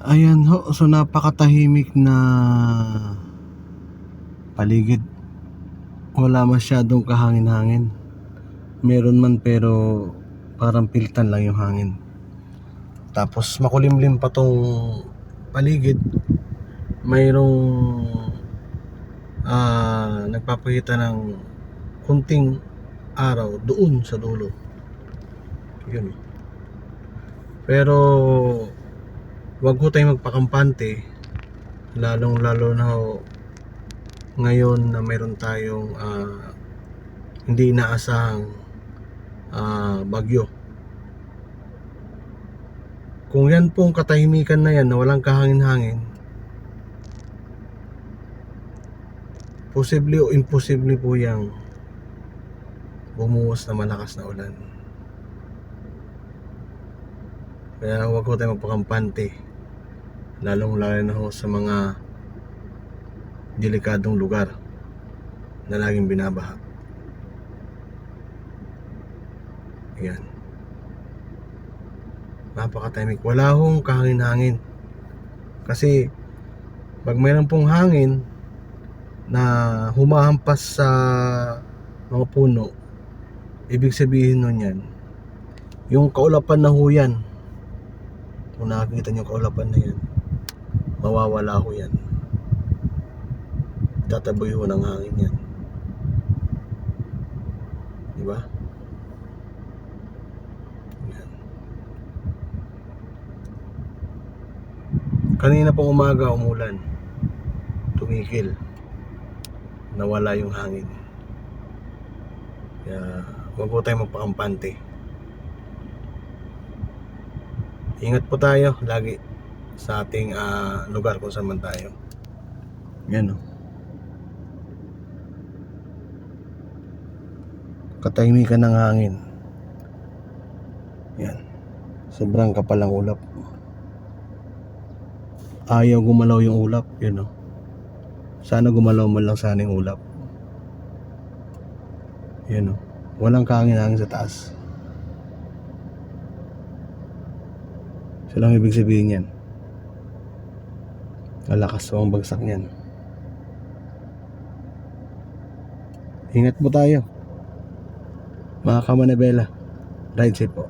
Ayan ho, so napakatahimik na paligid. Wala masyadong kahangin-hangin. Meron man pero parang piltan lang yung hangin. Tapos makulimlim pa tong paligid. Mayroong nagpapakita ng kunting araw doon sa dulo. Yun. Pero wag ho tayong magpakampante, lalong lalo na ho ngayon na mayroon tayong hindi inaasahang bagyo. Kung yan pong katahimikan na yan na walang kahangin-hangin, posible o imposible po yang bumuhos na malakas na ulan. Kaya huwag ko tayo magpakampante, lalong lalo na ho sa mga delikadong lugar na laging binabaha. Ayan, napakatahimik, wala hong kahangin-hangin. Kasi pag mayroon pong hangin na humahampas sa mga puno, ibig sabihin nun yan, yung kaulapan na ho yan. Kung nakakita nyo yung kaulapan na yan, mawawala ho yan. Tataboy ho ng hangin yan. Diba? Yan. Kanina pong umaga umulan, tumigil, nawala yung hangin. Kaya huwag po tayo magpakampante. Ingat po tayo lagi sa ating lugar kung saan man tayo. Yan o. Katahimikan ng hangin. Yan. Sobrang kapal ang ulap. Ayaw gumalaw yung ulap. Yan o. Sana gumalaw man lang sana yung ulap. Yan o. Walang kahangin-hangin sa taas. So lang ibig sabihin yan. Malakas ang bagsak niyan. Ingat po tayo, mga kamanabela. Ride safe po.